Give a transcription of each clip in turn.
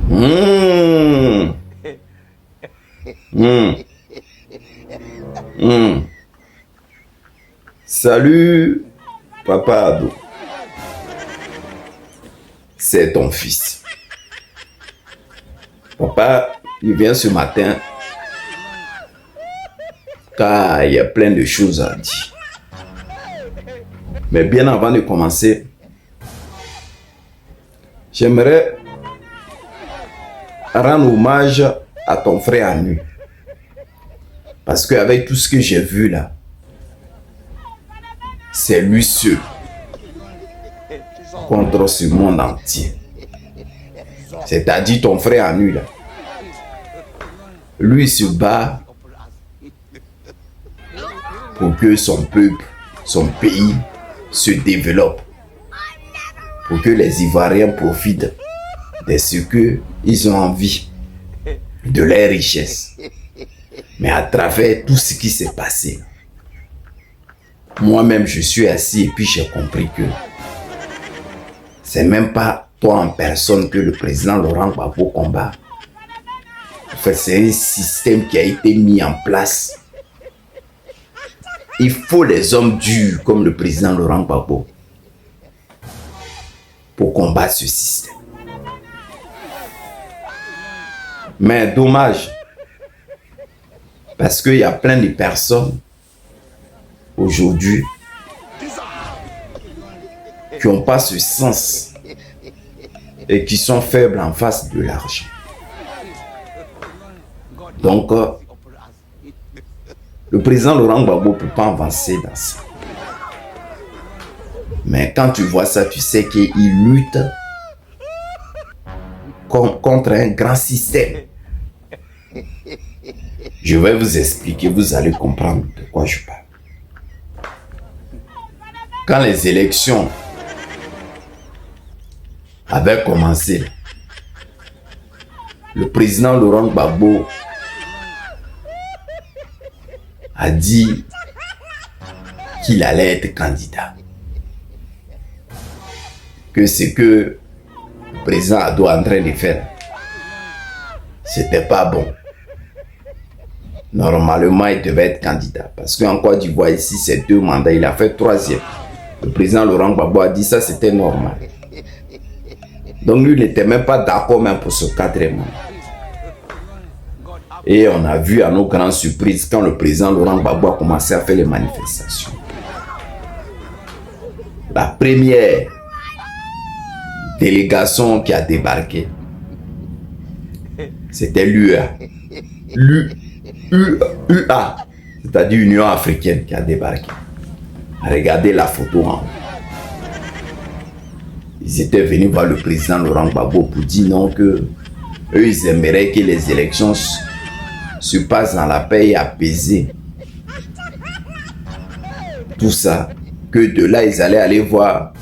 Mmh. Mmh. Mmh. Salut, papa Ado. C'est ton fils. Papa, il vient ce matin car il y a plein de choses à dire. Mais bien avant de commencer, j'aimerais rendre hommage à ton frère Anu. Parce qu'avec tout ce que j'ai vu là, c'est lui seul contre ce monde entier. C'est-à-dire ton frère Anu là. Lui se bat pour que son peuple, son pays se développe. Pour que les Ivoiriens profitent de ce qu'ils ont envie, de leurs richesses. Mais à travers tout ce qui s'est passé, moi-même je suis assis et puis j'ai compris que c'est même pas toi en personne que le président Laurent Gbagbo combat. En fait, c'est un système qui a été mis en place. Il faut les hommes durs comme le président Laurent Gbagbo pour combattre ce système. Mais dommage, parce qu'il y a plein de personnes aujourd'hui qui n'ont pas ce sens et qui sont faibles en face de l'argent. Donc, le président Laurent Gbagbo ne peut pas avancer dans ça. Mais quand tu vois ça, tu sais qu'il lutte contre un grand système. Je vais vous expliquer, vous allez comprendre de quoi je parle. Quand les élections avaient commencé, le président Laurent Gbagbo a dit qu'il allait être candidat. Que ce que le président Ado est en train de faire, c'était pas bon. Normalement, il devait être candidat. Parce qu'en Côte d'Ivoire, ici, c'est 2 mandats. Il a fait 3e. Le président Laurent Gbagbo a dit ça, c'était normal. Donc, lui n'était même pas d'accord même pour ce 4e mandat. Et on a vu à nos grandes surprises quand le président Laurent Gbagbo a commencé à faire les manifestations. La première délégation qui a débarqué, c'était l'UA. UA, c'est-à-dire Union africaine qui a débarqué. Regardez la photo en haut. Ils étaient venus voir le président Laurent Gbagbo pour dire non, que eux ils aimeraient que les élections se passent dans la paix et apaisée. Tout ça, que de là ils allaient aller voir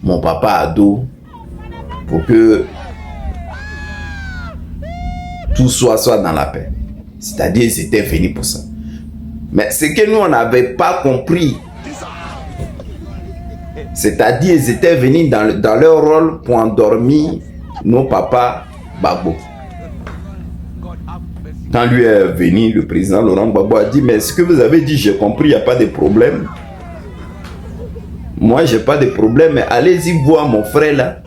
mon papa Ado pour que tout soit dans la paix. C'est-à-dire ils étaient venus pour ça. Mais ce que nous on n'avait pas compris, c'est-à-dire ils étaient venus dans leur rôle pour endormir nos papas Gbagbo. Quand lui est venu, le président Laurent Gbagbo a dit, mais ce que vous avez dit, j'ai compris, il n'y a pas de problème. Moi, j'ai pas de problème, mais allez-y voir mon frère là,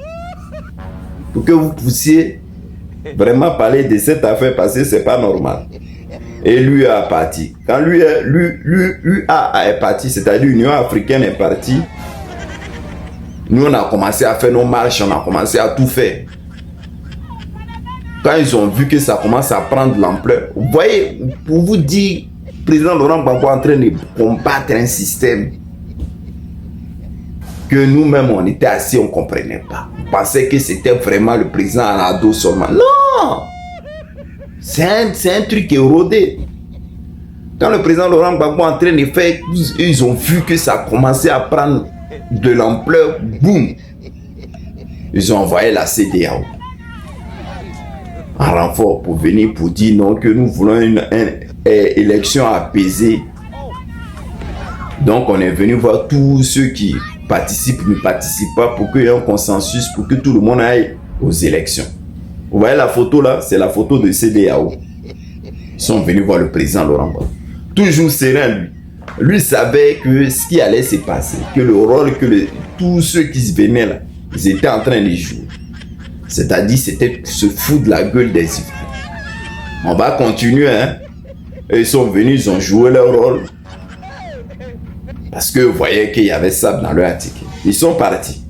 pour que vous puissiez vraiment parler de cette affaire, parce que c'est pas normal. Et lui a parti. Quand lui est parti, c'est-à-dire l'Union africaine est partie, nous on a commencé à faire nos marches, on a commencé à tout faire. Quand ils ont vu que ça commence à prendre l'ampleur, vous voyez, pour vous dire, le président Laurent Gbagbo est en train de combattre un système que nous-mêmes on était assis, on ne comprenait pas. On pensait que c'était vraiment le président Ado seulement. Non! C'est un truc érodé. Quand le président Laurent Gbagbo est en train de faire, ils ont vu que ça commençait à prendre de l'ampleur, boum! Ils ont envoyé la CEDEAO en renfort pour venir pour dire non, que nous voulons une élection apaisée. Donc on est venu voir tous ceux qui participent, ne participent pas, pour qu'il y ait un consensus, pour que tout le monde aille aux élections. Vous voyez la photo là, c'est la photo de CEDEAO. Ils sont venus voir le président Laurent Gbagbo. Toujours serein, lui. Lui savait que ce qui allait se passer, que le rôle que tous ceux qui se venaient là, ils étaient en train de jouer. C'est-à-dire, c'était se foutre de la gueule des Ivoiriens. On va continuer, hein. Et ils sont venus, ils ont joué leur rôle. Parce que vous voyez qu'il y avait ça dans leur ticket. Ils sont partis.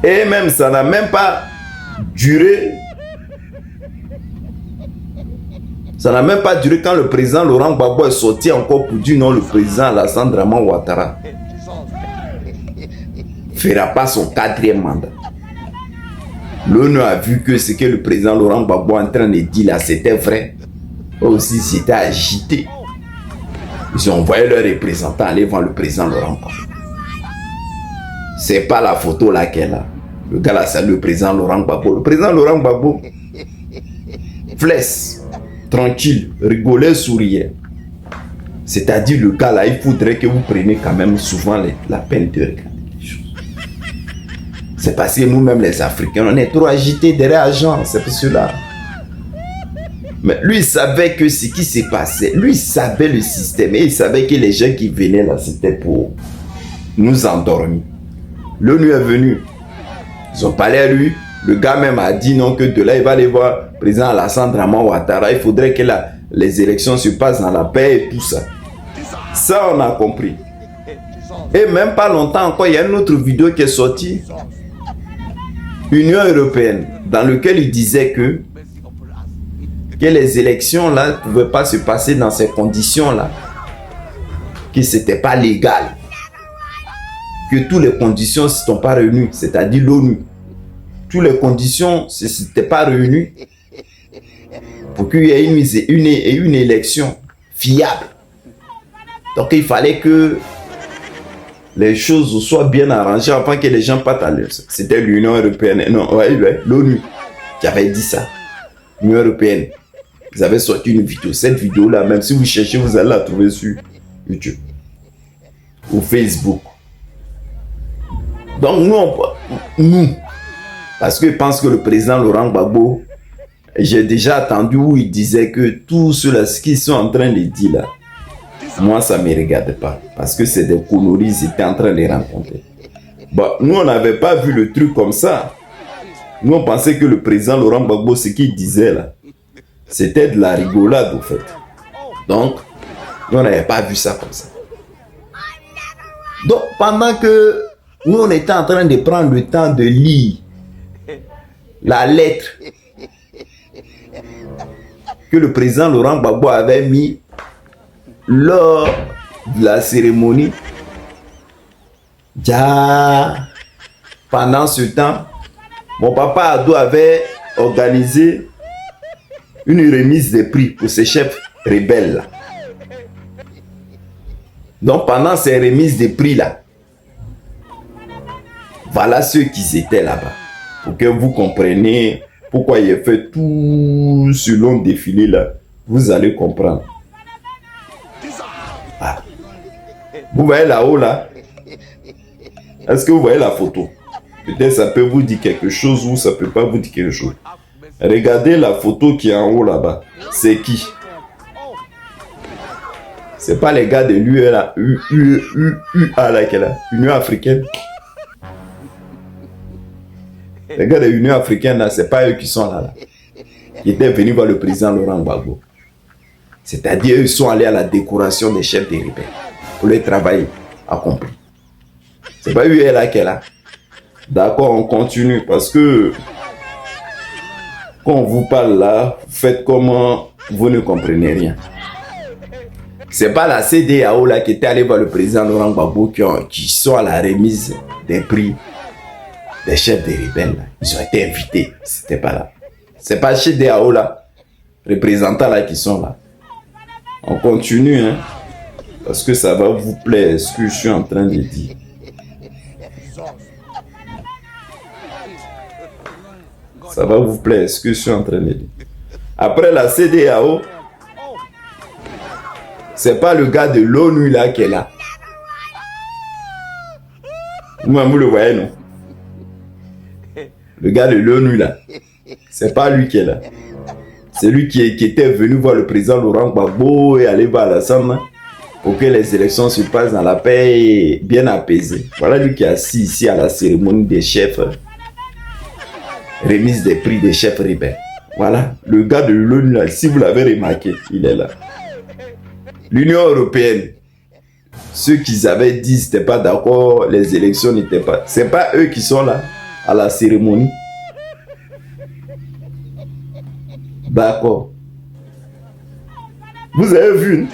Et même, ça n'a même pas duré. Ça n'a même pas duré quand le président Laurent Gbagbo est sorti encore pour dire non, le président Alassane Dramane Ouattara ne fera pas son 4e mandat. L'ONU a vu que ce que le président Laurent Gbagbo est en train de dire là, c'était vrai. Eux aussi, c'était agité. Ils ont envoyé leurs représentants aller voir le président Laurent Gbagbo. C'est pas la photo là qu'elle a. Le gars là, c'est le président Laurent Gbagbo. Le président Laurent Gbagbo, flesse, tranquille, rigolait, souriait. C'est-à-dire, le gars là, il faudrait que vous preniez quand même souvent la peine de regarder les choses. C'est parce que nous-mêmes, les Africains, on est trop agités derrière l'agent, c'est pour cela. Mais lui, il savait que ce qui s'est passé, lui, il savait le système, et il savait que les gens qui venaient là, c'était pour nous endormir. L'ONU est venu. Ils ont parlé à lui. Le gars même a dit non, que de là, il va aller voir le président Alassane Dramane Ouattara. Il faudrait que les élections se passent dans la paix et tout ça. Ça, on a compris. Et même pas longtemps encore, il y a une autre vidéo qui est sortie. Union européenne, dans lequel il disait que les élections là ne pouvaient pas se passer dans ces conditions là, que c'était pas légal, que toutes les conditions ne sont pas réunies, c'est-à-dire l'ONU, toutes les conditions ne s'étaient pas réunies pour qu'il y ait une élection fiable. Donc il fallait que les choses soient bien arrangées avant que les gens partent à l'heure. C'était l'Union européenne, non, ouais, l'ONU qui avait dit ça. L'Union européenne. Ils avaient sorti une vidéo. Cette vidéo-là, même si vous cherchez, vous allez la trouver sur YouTube ou Facebook. Donc nous, parce que je pense que le président Laurent Gbagbo, j'ai déjà entendu où il disait que tout cela, ce qu'ils sont en train de dire là, moi ça ne me regarde pas. Parce que c'est des conneries, ils étaient en train de rencontrer. Bon, nous, on n'avait pas vu le truc comme ça. Nous, on pensait que le président Laurent Gbagbo, ce qu'il disait là, c'était de la rigolade au fait. Donc, nous, on n'avait pas vu ça comme ça. Donc, pendant que nous, on était en train de prendre le temps de lire la lettre que le président Laurent Gbagbo avait mis lors de la cérémonie, pendant ce temps, mon papa Ado avait organisé une remise de prix pour ces chefs rebelles là. Donc pendant ces remises de prix là, voilà ceux qui étaient là-bas. Pour que vous compreniez pourquoi il a fait tout ce long défilé là, vous allez comprendre. Ah. Vous voyez là-haut là? Est-ce que vous voyez la photo? Peut-être ça peut vous dire quelque chose ou ça peut pas vous dire quelque chose. Regardez la photo qui est en haut là-bas. C'est qui? C'est pas les gars de l'UA là, Union africaine. Les gars de l'Union africaine là, c'est pas eux qui sont là. Ils étaient venus voir le président Laurent Gbagbo. C'est-à-dire eux, ils sont allés à la décoration des chefs des rebelles pour le travail accompli. C'est pas eux là qui est là. D'accord, on continue parce que quand on vous parle là, vous faites comment vous ne comprenez rien. C'est pas la CEDEAO là qui était allé voir le président Laurent Gbagbo qui sont à la remise des prix des chefs des rebelles là. Ils ont été invités, c'était pas là. C'est pas CEDEAO là, représentants là qui sont là. On continue hein, parce que ça va vous plaire ce que je suis en train de dire. Ça va vous plaire ce que je suis en train de dire. Après la CEDEAO, c'est pas le gars de l'ONU là qui est là. Vous le voyez, non? Le gars de l'ONU là. C'est pas lui qui est là. C'est lui qui était venu voir le président Laurent Gbagbo et aller voir l'Assemblée pour que les élections se passent dans la paix et bien apaisée. Voilà lui qui est assis ici à la cérémonie des chefs, remise des prix des chefs rebelles. Voilà, le gars de l'ONU là, si vous l'avez remarqué, il est là. L'Union européenne, ceux qui avaient dit n'étaient pas d'accord, les élections n'étaient pas. C'est pas eux qui sont là à la cérémonie. D'accord. Vous avez vu?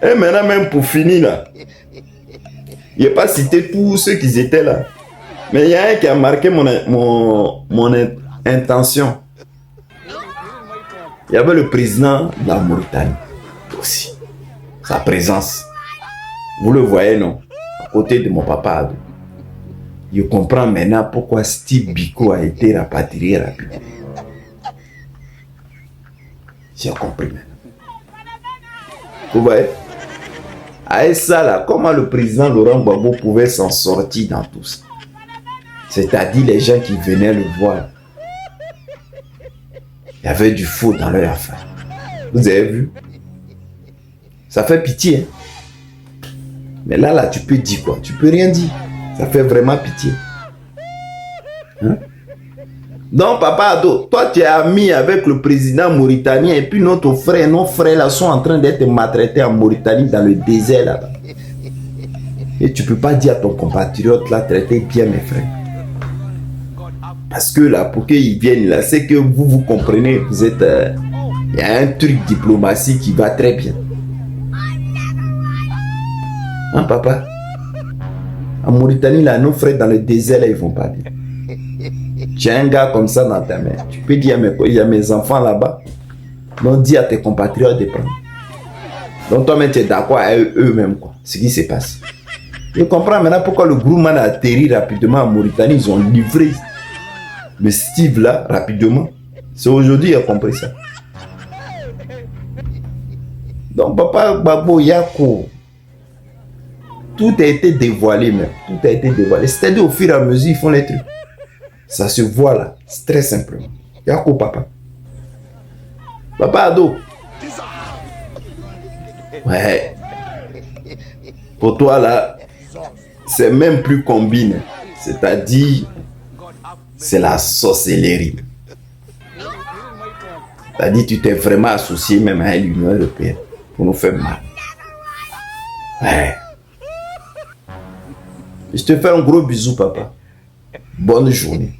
Et maintenant, même pour finir là, il n'a pas cité tous ceux qui étaient là. Mais il y a un qui a marqué mon intention. Il y avait le président de la Mauritanie aussi. Sa présence. Vous le voyez, non? À côté de mon papa. Je comprends maintenant pourquoi Steve Biko a été rapatrié rapidement. J'ai compris maintenant. Vous voyez? À ça là, comment le président Laurent Gbagbo pouvait s'en sortir dans tout ça? C'est-à-dire les gens qui venaient le voir. Il y avait du faux dans leur affaire. Vous avez vu? Ça fait pitié. Hein? Mais là, tu peux dire quoi? Tu peux rien dire. Ça fait vraiment pitié. Hein? Donc, Papa Ado, toi, tu es ami avec le président mauritanien et puis nos frères là sont en train d'être maltraités en Mauritanie dans le désert là-bas. Et tu peux pas dire à ton compatriote là, traitez bien mes frères. Parce que là, pour qu'ils viennent là, c'est que vous comprenez, vous êtes... Il y a un truc diplomatie qui va très bien. Hein, papa? En Mauritanie, là, nos frères dans le désert, là, ils vont pas bien. Tu as un gars comme ça dans ta main. Tu peux dire, il y a mes enfants là-bas. Donc, dis à tes compatriotes de prendre. Donc, toi-même, tu es d'accord avec eux-mêmes, quoi. Ce qui se passe. Je comprends maintenant pourquoi le groupement a atterri rapidement en Mauritanie. Ils ont livré le Steve là, rapidement. C'est aujourd'hui, il a compris ça. Donc, Papa Gbagbo, Yako, tout a été dévoilé même. Tout a été dévoilé. C'est-à-dire au fur et à mesure, ils font les trucs. Ça se voit là. C'est très simplement. Yako, papa. Papa Ado. Ouais. Pour toi là, c'est même plus combine. C'est-à-dire, c'est la sorcellerie. C'est-à-dire, tu t'es vraiment associé même à l'Union européenne pour nous faire mal. Ouais. Je te fais un gros bisou, papa. Bonne journée.